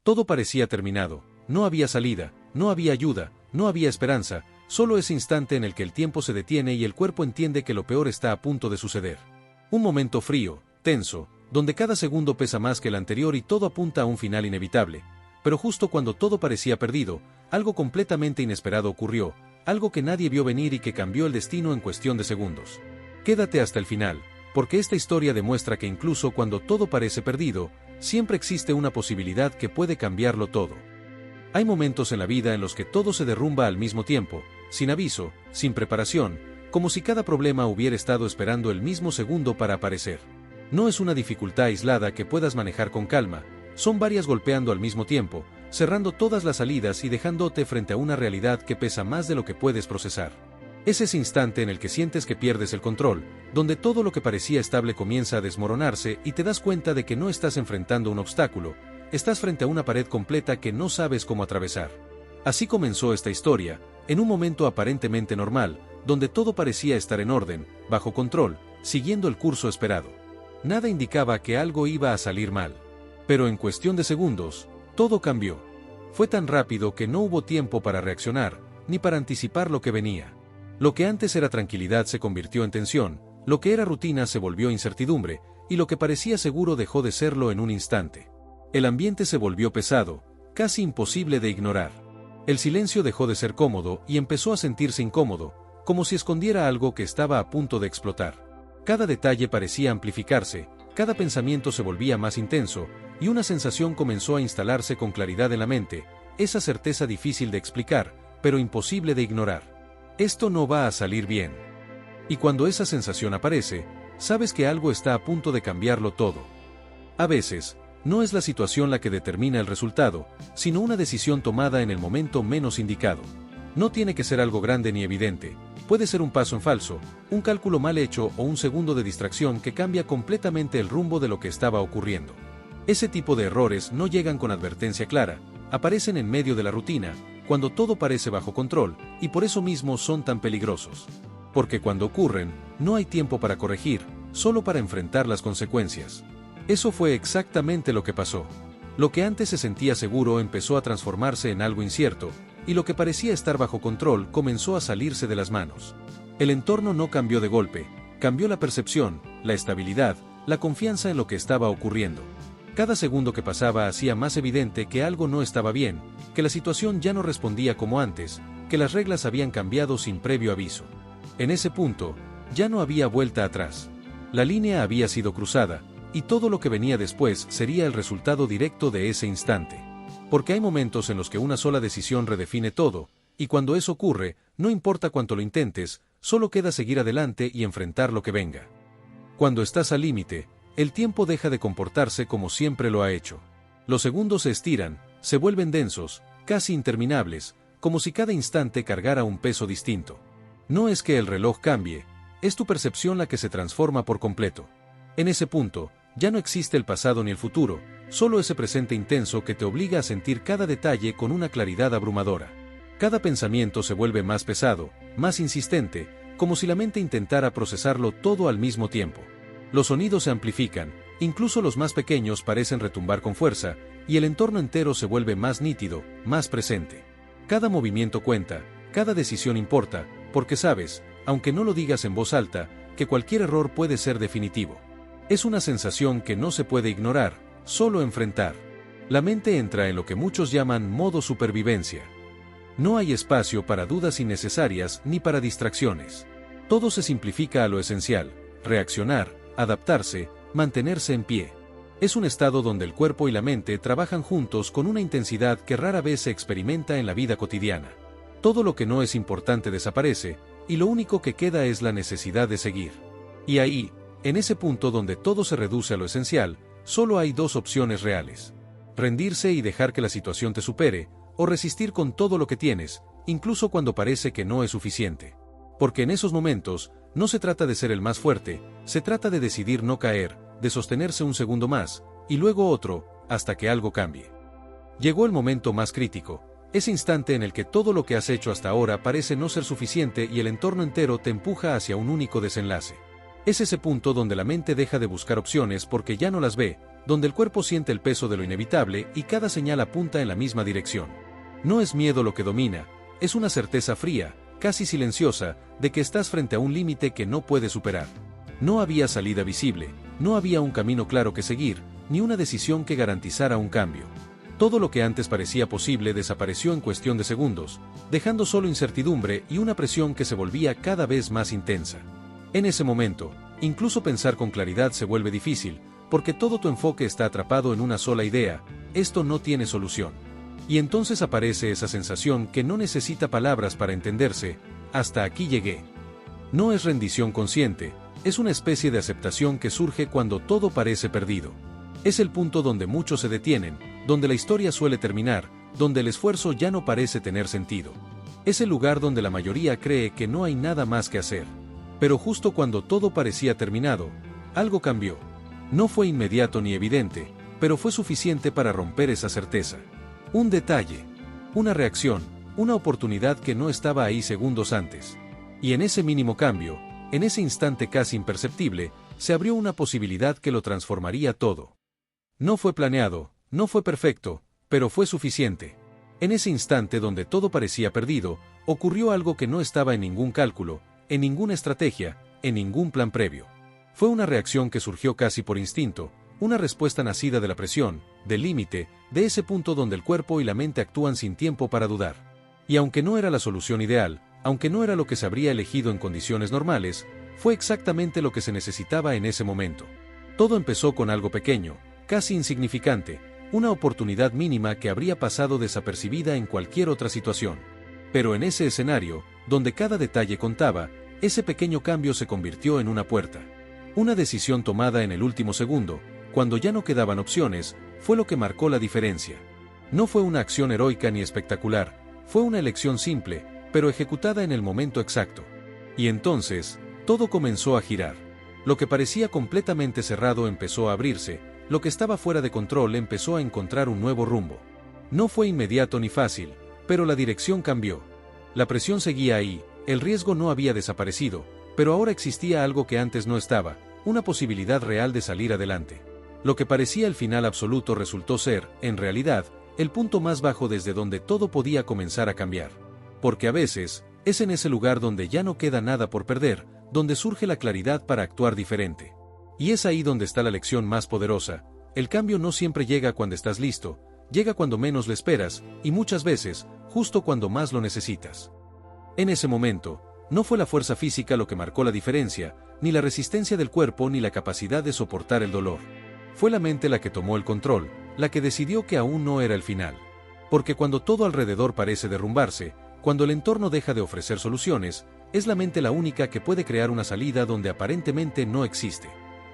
Todo parecía terminado, no había salida, no había ayuda, no había esperanza, solo ese instante en el que el tiempo se detiene y el cuerpo entiende que lo peor está a punto de suceder. Un momento frío, tenso, donde cada segundo pesa más que el anterior y todo apunta a un final inevitable. Pero justo cuando todo parecía perdido, algo completamente inesperado ocurrió, algo que nadie vio venir y que cambió el destino en cuestión de segundos. Quédate hasta el final, porque esta historia demuestra que incluso cuando todo parece perdido, siempre existe una posibilidad que puede cambiarlo todo. Hay momentos en la vida en los que todo se derrumba al mismo tiempo, sin aviso, sin preparación, como si cada problema hubiera estado esperando el mismo segundo para aparecer. No es una dificultad aislada que puedas manejar con calma, son varias golpeando al mismo tiempo, cerrando todas las salidas y dejándote frente a una realidad que pesa más de lo que puedes procesar. Es ese instante en el que sientes que pierdes el control, donde todo lo que parecía estable comienza a desmoronarse y te das cuenta de que no estás enfrentando un obstáculo, estás frente a una pared completa que no sabes cómo atravesar. Así comenzó esta historia, en un momento aparentemente normal, donde todo parecía estar en orden, bajo control, siguiendo el curso esperado. Nada indicaba que algo iba a salir mal. Pero en cuestión de segundos, todo cambió. Fue tan rápido que no hubo tiempo para reaccionar, ni para anticipar lo que venía. Lo que antes era tranquilidad se convirtió en tensión, lo que era rutina se volvió incertidumbre, y lo que parecía seguro dejó de serlo en un instante. El ambiente se volvió pesado, casi imposible de ignorar. El silencio dejó de ser cómodo y empezó a sentirse incómodo, como si escondiera algo que estaba a punto de explotar. Cada detalle parecía amplificarse, cada pensamiento se volvía más intenso, y una sensación comenzó a instalarse con claridad en la mente, esa certeza difícil de explicar, pero imposible de ignorar. Esto no va a salir bien. Y cuando esa sensación aparece, sabes que algo está a punto de cambiarlo todo. A veces, no es la situación la que determina el resultado, sino una decisión tomada en el momento menos indicado. No tiene que ser algo grande ni evidente, puede ser un paso en falso, un cálculo mal hecho o un segundo de distracción que cambia completamente el rumbo de lo que estaba ocurriendo. Ese tipo de errores no llegan con advertencia clara, aparecen en medio de la rutina, cuando todo parece bajo control, y por eso mismo son tan peligrosos. Porque cuando ocurren, no hay tiempo para corregir, solo para enfrentar las consecuencias. Eso fue exactamente lo que pasó. Lo que antes se sentía seguro empezó a transformarse en algo incierto, y lo que parecía estar bajo control comenzó a salirse de las manos. El entorno no cambió de golpe, cambió la percepción, la estabilidad, la confianza en lo que estaba ocurriendo. Cada segundo que pasaba hacía más evidente que algo no estaba bien, que la situación ya no respondía como antes, que las reglas habían cambiado sin previo aviso. En ese punto, ya no había vuelta atrás. La línea había sido cruzada, y todo lo que venía después sería el resultado directo de ese instante. Porque hay momentos en los que una sola decisión redefine todo, y cuando eso ocurre, no importa cuánto lo intentes, solo queda seguir adelante y enfrentar lo que venga. Cuando estás al límite, el tiempo deja de comportarse como siempre lo ha hecho. Los segundos se estiran, se vuelven densos, casi interminables, como si cada instante cargara un peso distinto. No es que el reloj cambie, es tu percepción la que se transforma por completo. En ese punto, ya no existe el pasado ni el futuro, solo ese presente intenso que te obliga a sentir cada detalle con una claridad abrumadora. Cada pensamiento se vuelve más pesado, más insistente, como si la mente intentara procesarlo todo al mismo tiempo. Los sonidos se amplifican, incluso los más pequeños parecen retumbar con fuerza, y el entorno entero se vuelve más nítido, más presente. Cada movimiento cuenta, cada decisión importa, porque sabes, aunque no lo digas en voz alta, que cualquier error puede ser definitivo. Es una sensación que no se puede ignorar, solo enfrentar. La mente entra en lo que muchos llaman modo supervivencia. No hay espacio para dudas innecesarias ni para distracciones. Todo se simplifica a lo esencial: reaccionar, adaptarse, mantenerse en pie. Es un estado donde el cuerpo y la mente trabajan juntos con una intensidad que rara vez se experimenta en la vida cotidiana. Todo lo que no es importante desaparece, y lo único que queda es la necesidad de seguir. Y ahí, en ese punto donde todo se reduce a lo esencial, solo hay dos opciones reales: rendirse y dejar que la situación te supere, o resistir con todo lo que tienes, incluso cuando parece que no es suficiente. Porque en esos momentos, no se trata de ser el más fuerte, se trata de decidir no caer, de sostenerse un segundo más, y luego otro, hasta que algo cambie. Llegó el momento más crítico, ese instante en el que todo lo que has hecho hasta ahora parece no ser suficiente y el entorno entero te empuja hacia un único desenlace. Es ese punto donde la mente deja de buscar opciones porque ya no las ve, donde el cuerpo siente el peso de lo inevitable y cada señal apunta en la misma dirección. No es miedo lo que domina, es una certeza fría, casi silenciosa, de que estás frente a un límite que no puedes superar. No había salida visible, no había un camino claro que seguir, ni una decisión que garantizara un cambio. Todo lo que antes parecía posible desapareció en cuestión de segundos, dejando solo incertidumbre y una presión que se volvía cada vez más intensa. En ese momento, incluso pensar con claridad se vuelve difícil, porque todo tu enfoque está atrapado en una sola idea: esto no tiene solución. Y entonces aparece esa sensación que no necesita palabras para entenderse: hasta aquí llegué. No es rendición consciente, es una especie de aceptación que surge cuando todo parece perdido. Es el punto donde muchos se detienen, donde la historia suele terminar, donde el esfuerzo ya no parece tener sentido. Es el lugar donde la mayoría cree que no hay nada más que hacer. Pero justo cuando todo parecía terminado, algo cambió. No fue inmediato ni evidente, pero fue suficiente para romper esa certeza. Un detalle, una reacción, una oportunidad que no estaba ahí segundos antes. Y en ese mínimo cambio, en ese instante casi imperceptible, se abrió una posibilidad que lo transformaría todo. No fue planeado, no fue perfecto, pero fue suficiente. En ese instante donde todo parecía perdido, ocurrió algo que no estaba en ningún cálculo, en ninguna estrategia, en ningún plan previo. Fue una reacción que surgió casi por instinto, una respuesta nacida de la presión, del límite, de ese punto donde el cuerpo y la mente actúan sin tiempo para dudar. Y aunque no era la solución ideal, aunque no era lo que se habría elegido en condiciones normales, fue exactamente lo que se necesitaba en ese momento. Todo empezó con algo pequeño, casi insignificante, una oportunidad mínima que habría pasado desapercibida en cualquier otra situación. Pero en ese escenario, donde cada detalle contaba, ese pequeño cambio se convirtió en una puerta. Una decisión tomada en el último segundo, cuando ya no quedaban opciones, fue lo que marcó la diferencia. No fue una acción heroica ni espectacular, fue una elección simple, pero ejecutada en el momento exacto. Y entonces, todo comenzó a girar. Lo que parecía completamente cerrado empezó a abrirse, lo que estaba fuera de control empezó a encontrar un nuevo rumbo. No fue inmediato ni fácil, pero la dirección cambió. La presión seguía ahí, el riesgo no había desaparecido, pero ahora existía algo que antes no estaba, una posibilidad real de salir adelante. Lo que parecía el final absoluto resultó ser, en realidad, el punto más bajo desde donde todo podía comenzar a cambiar. Porque a veces, es en ese lugar donde ya no queda nada por perder, donde surge la claridad para actuar diferente. Y es ahí donde está la lección más poderosa: el cambio no siempre llega cuando estás listo, llega cuando menos lo esperas, y muchas veces, justo cuando más lo necesitas. En ese momento, no fue la fuerza física lo que marcó la diferencia, ni la resistencia del cuerpo ni la capacidad de soportar el dolor. Fue la mente la que tomó el control, la que decidió que aún no era el final. Porque cuando todo alrededor parece derrumbarse, cuando el entorno deja de ofrecer soluciones, es la mente la única que puede crear una salida donde aparentemente no existe.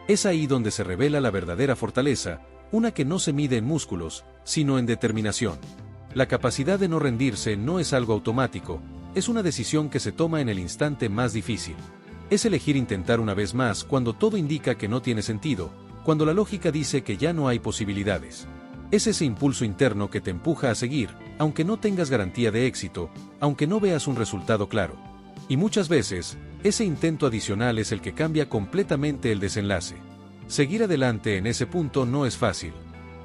Es ahí donde se revela la verdadera fortaleza, una que no se mide en músculos, sino en determinación. La capacidad de no rendirse no es algo automático, es una decisión que se toma en el instante más difícil. Es elegir intentar una vez más cuando todo indica que no tiene sentido, cuando la lógica dice que ya no hay posibilidades. Es ese impulso interno que te empuja a seguir, aunque no tengas garantía de éxito, aunque no veas un resultado claro. Y muchas veces, ese intento adicional es el que cambia completamente el desenlace. Seguir adelante en ese punto no es fácil.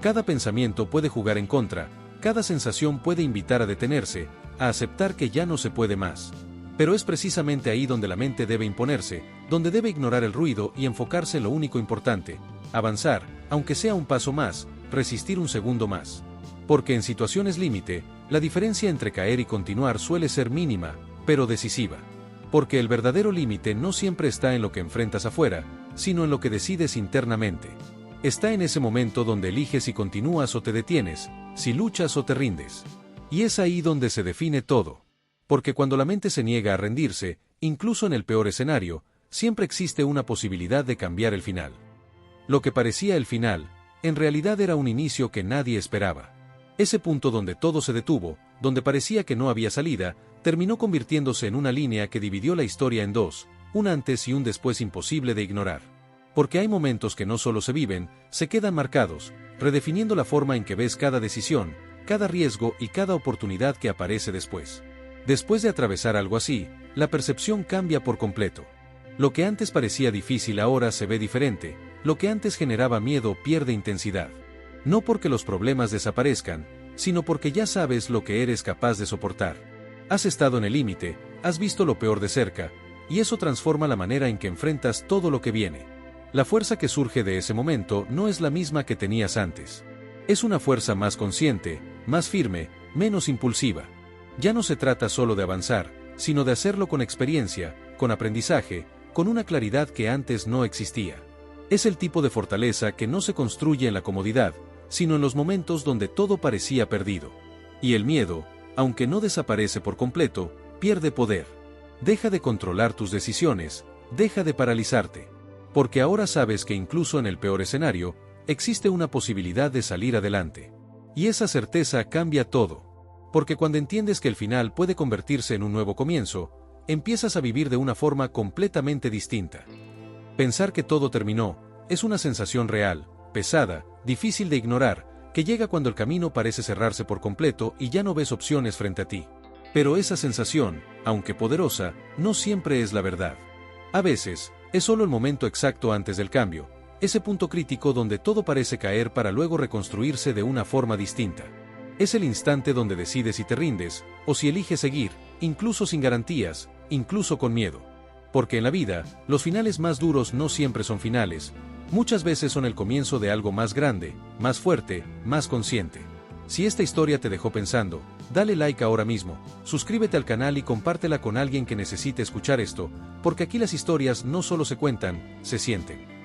Cada pensamiento puede jugar en contra, cada sensación puede invitar a detenerse, a aceptar que ya no se puede más. Pero es precisamente ahí donde la mente debe imponerse, donde debe ignorar el ruido y enfocarse en lo único importante: avanzar, aunque sea un paso más, resistir un segundo más. Porque en situaciones límite, la diferencia entre caer y continuar suele ser mínima, pero decisiva. Porque el verdadero límite no siempre está en lo que enfrentas afuera, sino en lo que decides internamente. Está en ese momento donde eliges si continúas o te detienes, si luchas o te rindes. Y es ahí donde se define todo. Porque cuando la mente se niega a rendirse, incluso en el peor escenario, siempre existe una posibilidad de cambiar el final. Lo que parecía el final, en realidad era un inicio que nadie esperaba. Ese punto donde todo se detuvo, donde parecía que no había salida, terminó convirtiéndose en una línea que dividió la historia en dos, un antes y un después imposible de ignorar. Porque hay momentos que no solo se viven, se quedan marcados, redefiniendo la forma en que ves cada decisión, cada riesgo y cada oportunidad que aparece después. Después de atravesar algo así, la percepción cambia por completo. Lo que antes parecía difícil ahora se ve diferente, lo que antes generaba miedo pierde intensidad. No porque los problemas desaparezcan, sino porque ya sabes lo que eres capaz de soportar. Has estado en el límite, has visto lo peor de cerca, y eso transforma la manera en que enfrentas todo lo que viene. La fuerza que surge de ese momento no es la misma que tenías antes. Es una fuerza más consciente, más firme, menos impulsiva. Ya no se trata solo de avanzar, sino de hacerlo con experiencia, con aprendizaje, con una claridad que antes no existía. Es el tipo de fortaleza que no se construye en la comodidad, sino en los momentos donde todo parecía perdido. Y el miedo, aunque no desaparece por completo, pierde poder. Deja de controlar tus decisiones, deja de paralizarte. Porque ahora sabes que incluso en el peor escenario, existe una posibilidad de salir adelante. Y esa certeza cambia todo. Porque cuando entiendes que el final puede convertirse en un nuevo comienzo, empiezas a vivir de una forma completamente distinta. Pensar que todo terminó, es una sensación real, pesada, difícil de ignorar, que llega cuando el camino parece cerrarse por completo y ya no ves opciones frente a ti. Pero esa sensación, aunque poderosa, no siempre es la verdad. A veces, es solo el momento exacto antes del cambio, ese punto crítico donde todo parece caer para luego reconstruirse de una forma distinta. Es el instante donde decides si te rindes, o si eliges seguir, incluso sin garantías, incluso con miedo. Porque en la vida, los finales más duros no siempre son finales, muchas veces son el comienzo de algo más grande, más fuerte, más consciente. Si esta historia te dejó pensando, dale like ahora mismo, suscríbete al canal y compártela con alguien que necesite escuchar esto, porque aquí las historias no solo se cuentan, se sienten.